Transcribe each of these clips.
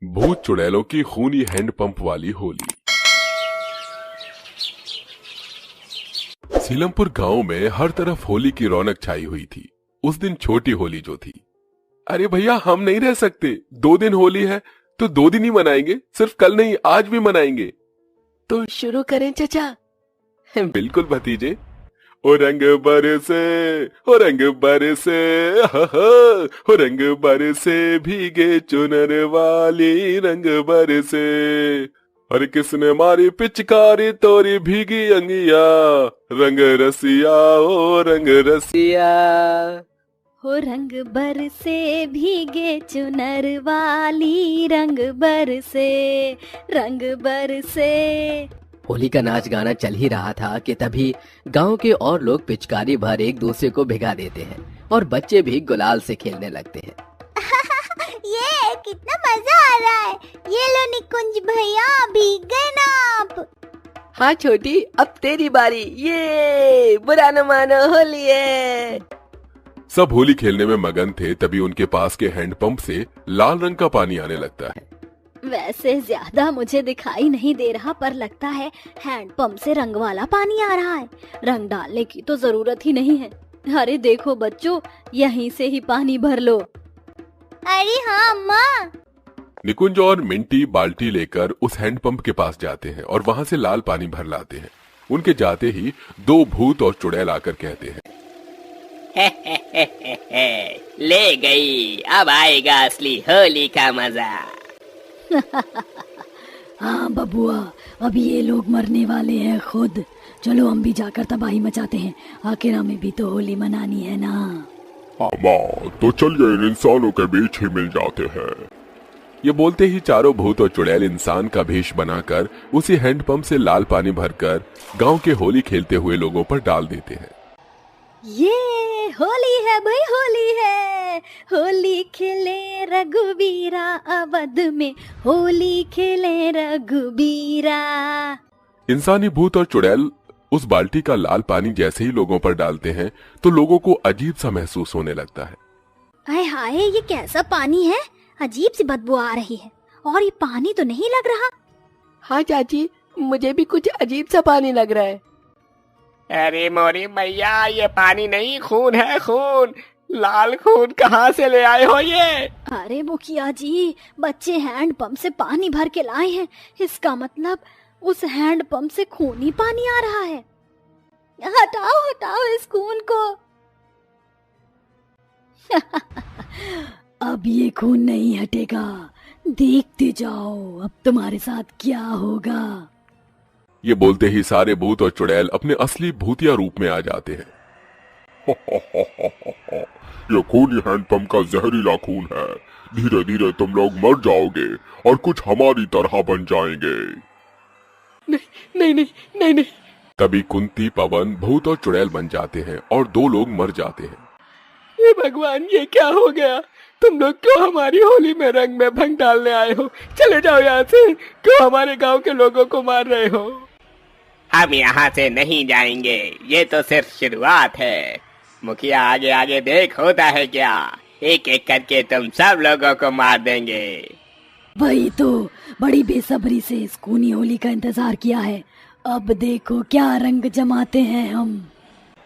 भूत चुड़ैलों की खूनी हैंडपंप वाली होली। सीलमपुर गांव में हर तरफ होली की रौनक छाई हुई थी। उस दिन छोटी होली जो थी, अरे भैया हम नहीं रह सकते, 2 दिन होली है तो 2 दिन ही मनाएंगे, सिर्फ कल नहीं आज भी मनाएंगे। तो शुरू करें चचा। बिल्कुल भतीजे। ओ रंग बरसे, ओ रंग बरसे, हो रंग बरसे भीगे चुनर वाली रंग बरसे। और किसने मारी पिचकारी तोरी भीगी अंगिया, रंग रसिया ओ रंग रसिया। हो रंग बरसे भीगे चुनर वाली रंग बरसे, रंग बरसे। होली का नाच गाना चल ही रहा था कि तभी गांव के और लोग पिचकारी भर एक दूसरे को भिगा देते हैं और बच्चे भी गुलाल से खेलने लगते हैं। ये कितना मजा आ रहा है। ये लो निकुंज भैया, भीग गए ना आप। हाँ छोटी, अब तेरी बारी। ये बुरा न मानो, होली है। सब होली खेलने में मगन थे, तभी उनके पास के हैंडपंप से लाल रंग का पानी आने लगता है। वैसे ज्यादा मुझे दिखाई नहीं दे रहा, पर लगता है हैंडपंप से रंग वाला पानी आ रहा है। रंग डालने की तो जरूरत ही नहीं है। अरे देखो बच्चों, यहीं से ही पानी भर लो। अरे हाँ अम्मा। निकुंज और मिंटी बाल्टी लेकर उस हैंडपंप के पास जाते हैं और वहां से लाल पानी भर लाते हैं। उनके जाते ही 2 भूत और चुड़ैल आकर कहते हैं, ले गई, अब आएगा असली होली का मजा। हाँ बबुआ, अब ये लोग मरने वाले हैं खुद। चलो हम भी जाकर तबाही मचाते हैं, आखिर हमें भी तो होली मनानी है ना। माँ तो चलिए इन इंसानों के बीच ही मिल जाते हैं। ये बोलते ही चारों भूत और चुड़ैल इंसान का भेष बनाकर उसी हैंडपंप से लाल पानी भरकर गांव के होली खेलते हुए लोगों पर डाल देते हैं। ये होली है भाई, होली है। होली खेले रघुवीरा, अवध में होली खेले रघुवीरा। इंसानी भूत और चुड़ैल उस बाल्टी का लाल पानी जैसे ही लोगों पर डालते हैं तो लोगों को अजीब सा महसूस होने लगता है। हाय हाय, ये कैसा पानी है? अजीब सी बदबू आ रही है और ये पानी तो नहीं लग रहा। हाँ चाची, मुझे भी कुछ अजीब सा पानी लग रहा है। अरे मोरी मैया, ये पानी नहीं, खून है खून। लाल खून कहाँ से ले आए हो ये? अरे मुखिया जी, बच्चे हैंडपंप से पानी भर के लाए हैं। इसका मतलब उस हैंडपंप से खूनी पानी आ रहा है। हटाओ हटाओ इस खून को। अब ये खून नहीं हटेगा, देखते जाओ अब तुम्हारे साथ क्या होगा। ये बोलते ही सारे भूत और चुड़ैल अपने असली भूतिया रूप में आ जाते हैं। ये खूनी हैंडपंप का जहरीला खून है, धीरे धीरे तुम लोग मर जाओगे और कुछ हमारी तरह बन जाएंगे। नहीं नहीं नहीं नहीं। तभी कुंती पवन भूत और चुड़ैल बन जाते हैं और 2 लोग मर जाते हैं। ये भगवान, ये क्या हो गया? तुम लोग क्यों हमारी होली में रंग में भंग डालने आए हो? चले जाओ यहाँ से। क्यों हमारे गांव के लोगों को मार रहे हो? हम यहाँ से नहीं जाएंगे, ये तो सिर्फ शुरुआत है। मुखिया आगे आगे देख, होता है क्या। एक एक करके तुम सब लोगों को मार देंगे। वही तो, बड़ी बेसब्री से इस खूनी होली का इंतजार किया है। अब देखो क्या रंग जमाते हैं हम।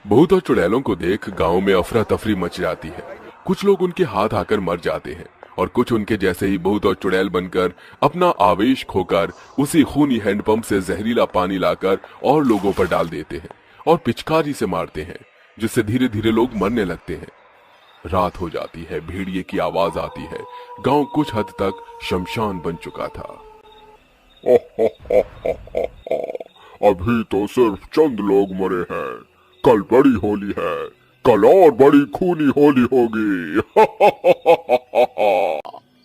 भूत और चुड़ैलों को देख गांव में अफरा तफरी मच जाती है। कुछ लोग उनके हाथ आकर मर जाते हैं और कुछ उनके जैसे ही भूत और चुड़ैल बनकर अपना आवेश खोकर उसी खूनी हैंडपंप से जहरीला पानी लाकर और लोगों पर डाल देते हैं और पिचकारी से मारते हैं, जिससे धीरे धीरे लोग मरने लगते हैं। रात हो जाती है, भेड़िए की आवाज आती है। गांव कुछ हद तक शमशान बन चुका था। अभी तो सिर्फ चंद लोग मरे हैं, कल बड़ी होली है, कल और बड़ी खूनी होली होगी।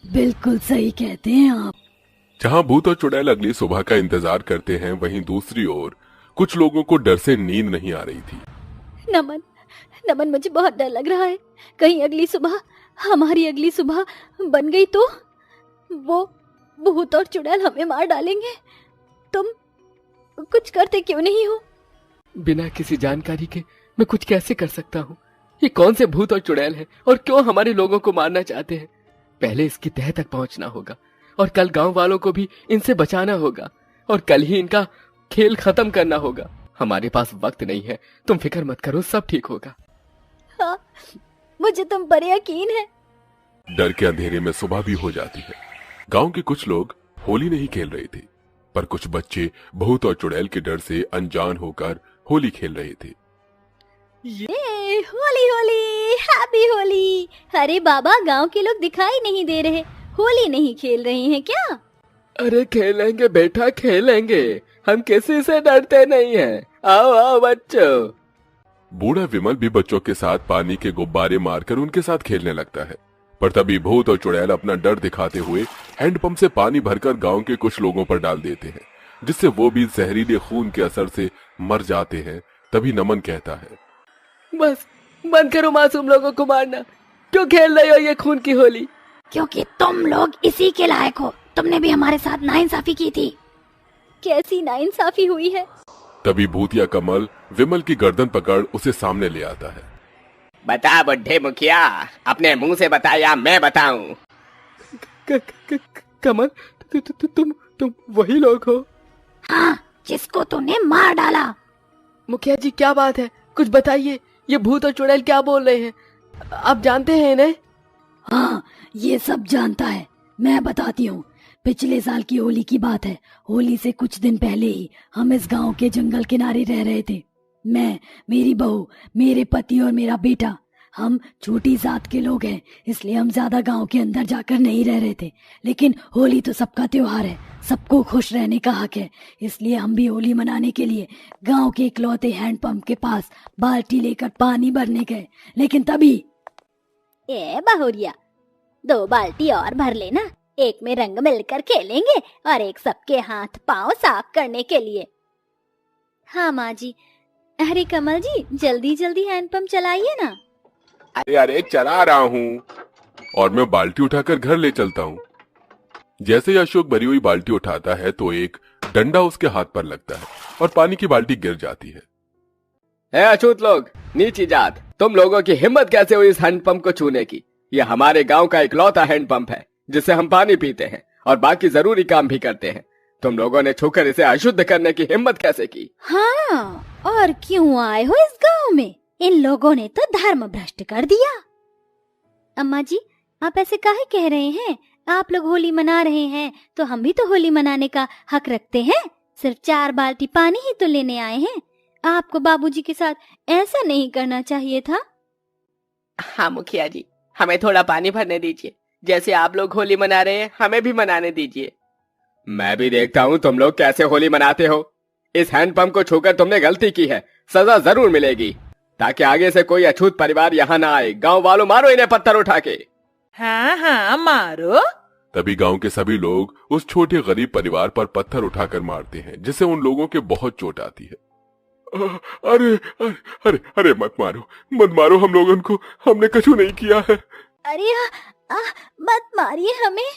बिल्कुल सही कहते हैं आप। जहां भूत और चुड़ैल अगली सुबह का इंतजार करते हैं, वहीं दूसरी ओर कुछ लोगों को डर से नींद नहीं आ रही थी। नमन, नमन, मुझे बहुत डर लग रहा है। कहीं हमारी अगली सुबह बन गई तो वो भूत और चुड़ैल हमें मार डालेंगे। तुम कुछ करते क्यों नहीं हो? बिना किसी जानकारी के मैं कुछ कैसे कर सकता हूँ? ये कौन से भूत और चुड़ैल हैं और क्यों हमारे लोगों को मारना चाहते हैं? पहले इसकी तह तक पहुंचना होगा और कल गांव वालों को भी इनसे बचाना होगा और कल ही इनका खेल खत्म करना होगा। हमारे पास वक्त नहीं है, तुम फिक्र मत करो, सब ठीक होगा। हाँ, मुझे तुम पर यकीन है। डर के अंधेरे में सुबह भी हो जाती है। गांव के कुछ लोग होली नहीं खेल रहे थे, पर कुछ बच्चे भूत और चुड़ैल के डर से अनजान होकर होली खेल रहे थे। ये होली होली, हैप्पी होली। अरे बाबा, गांव के लोग दिखाई नहीं दे रहे, होली नहीं खेल रहे हैं क्या? अरे खेलेंगे बेटा, खेलेंगे, हम किसी से डरते नहीं हैं। आओ आओ बच्चों। बूढ़ा विमल भी बच्चों के साथ पानी के गुब्बारे मारकर उनके साथ खेलने लगता है। पर तभी भूत और चुड़ैल अपना डर दिखाते हुए हैंडपंप से पानी भरकर गांव के कुछ लोगों पर डाल देते हैं, जिससे वो भी जहरीले खून के असर से मर जाते हैं। तभी नमन कहता है, बस बंद करो मासूम लोगों को मारना। क्यों खेल रहे हो ये खून की होली? क्योंकि तुम लोग इसी के लायक हो। तुमने भी हमारे साथ नाइंसाफी की थी। कैसी नाइंसाफी हुई है? तभी भूतिया कमल विमल की गर्दन पकड़ उसे सामने ले आता है। बता बुढ़े मुखिया, अपने मुंह से बता या मैं बताऊं? कमल, तुम वही लोग हो? हाँ, जिसको तूने मार डाला। मुखिया जी, क्या बात है, कुछ बताइए। ये भूत और चुड़ैल क्या बोल रहे हैं? आप जानते हैं इन्हें? हाँ, ये सब जानता है। मैं बताती हूँ। पिछले साल की होली की बात है। होली से कुछ दिन पहले ही हम इस गांव के जंगल किनारे रह रहे थे। मैं, मेरी बहू, मेरे पति और मेरा बेटा। हम छोटी जात के लोग हैं, इसलिए हम ज्यादा गांव के अंदर जाकर नहीं रह रहे थे। लेकिन होली तो सबका त्योहार है, सबको खुश रहने का हक है। इसलिए हम भी होली मनाने के लिए गांव के इकलौते हैंडपंप के पास बाल्टी लेकर पानी भरने गए। लेकिन तभी, ए बहुरिया, 2 बाल्टी और भर लेना। एक में रंग मिलकर खेलेंगे और एक सबके हाथ पांव साफ करने के लिए। हाँ माँ जी। अरे कमल जी, जल्दी जल्दी हैंडपंप चलाइए ना। अरे अरे, चला रहा हूँ। और मैं बाल्टी उठाकर घर ले चलता हूँ। जैसे ही अशोक भरी हुई बाल्टी उठाता है तो एक डंडा उसके हाथ पर लगता है और पानी की बाल्टी गिर जाती है। ए अछूत लोग, नीची जात, तुम लोगों की हिम्मत कैसे हुई इस हैंडपंप को छूने की? ये हमारे गांव का इकलौता हैंडपंप है जिससे हम पानी पीते हैं और बाकी जरूरी काम भी करते हैं। तुम लोगों ने छूकर इसे अशुद्ध करने की हिम्मत कैसे की? हाँ, और क्यों आए हो इस गांव में? इन लोगों ने तो धर्म भ्रष्ट कर दिया। अम्मा जी, आप ऐसे काहे कह रहे हैं? आप लोग होली मना रहे हैं तो हम भी तो होली मनाने का हक रखते हैं। सिर्फ 4 बाल्टी पानी ही तो लेने आए हैं। आपको बाबूजी के साथ ऐसा नहीं करना चाहिए था। हाँ मुखिया जी, हमें थोड़ा पानी भरने दीजिए। जैसे आप लोग होली मना रहे हैं, हमें भी मनाने दीजिए। मैं भी देखता हूँ तुम लोग कैसे होली मनाते हो। इस हैंडपंप को छूकर तुमने गलती की है, सजा जरूर मिलेगी, ताकि आगे से कोई अछूत परिवार यहाँ ना आए। गांव वालों, मारो इन्हें पत्थर उठा के। हाँ हाँ, मारो। तभी गांव के सभी लोग उस छोटे गरीब परिवार पर पत्थर उठाकर मारते हैं, जिससे उन लोगों के बहुत चोट आती है। अरे अरे अरे अरे, मत मारो हम लोगों को, हमने कछु नहीं किया है। अरे मत मारिए हमें।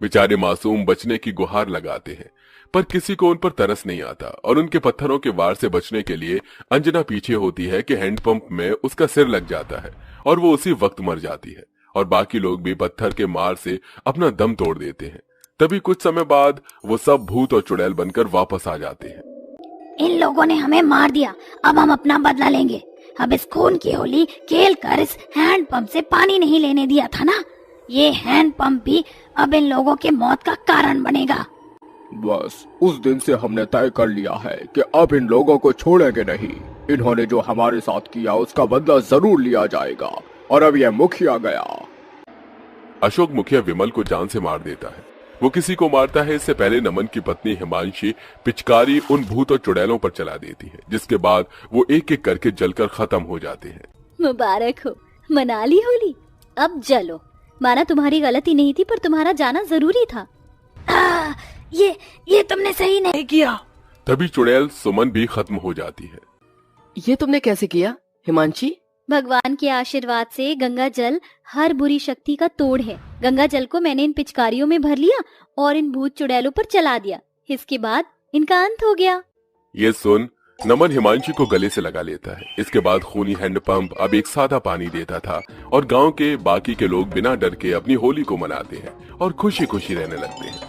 बेचारे मासूम बचने की गुहार लगाते हैं, पर किसी को उन पर तरस नहीं आता और उनके पत्थरों के वार से बचने के लिए अंजना पीछे होती है कि हैंडपंप में उसका सिर लग जाता है और वो उसी वक्त मर जाती है और बाकी लोग भी पत्थर के मार से अपना दम तोड़ देते हैं। तभी कुछ समय बाद वो सब भूत और चुड़ैल बनकर वापस आ जाते हैं। इन लोगों ने हमें मार दिया, अब हम अपना बदला लेंगे। अब इस खून की होली खेल कर इस हैंडपंप से पानी नहीं लेने दिया था ना, ये हैंडपंप भी अब इन लोगों के मौत का कारण बनेगा। बस उस दिन से हमने तय कर लिया है कि अब इन लोगों को छोड़ेंगे नहीं। इन्होंने जो हमारे साथ किया उसका बदला जरूर लिया जाएगा। और अब यह मुखिया गया। अशोक मुखिया विमल को जान से मार देता है। वो किसी को मारता है इससे पहले नमन की पत्नी हिमांशी पिचकारी उन भूत और चुड़ैलों पर चला देती है, जिसके बाद वो एक एक करके जलकर खत्म हो जाते हैं। मुबारक हो, मना ली होली। अब जलो। माना तुम्हारी गलती नहीं थी, पर तुम्हारा जाना जरूरी था। ये तुमने सही नहीं किया। तभी चुड़ैल सुमन भी खत्म हो जाती है। ये तुमने कैसे किया हिमांशी? भगवान के आशीर्वाद से गंगा जल हर बुरी शक्ति का तोड़ है। गंगा जल को मैंने इन पिचकारियों में भर लिया और इन भूत चुड़ैलों पर चला दिया। इसके बाद इनका अंत हो गया। ये सुन नमन हिमांशी को गले से लगा लेता है। इसके बाद खूनी हैंडपंप अब एक सादा पानी देता था और गांव के बाकी के लोग बिना डर के अपनी होली को मनाते हैं और खुशी खुशी रहने लगते हैं।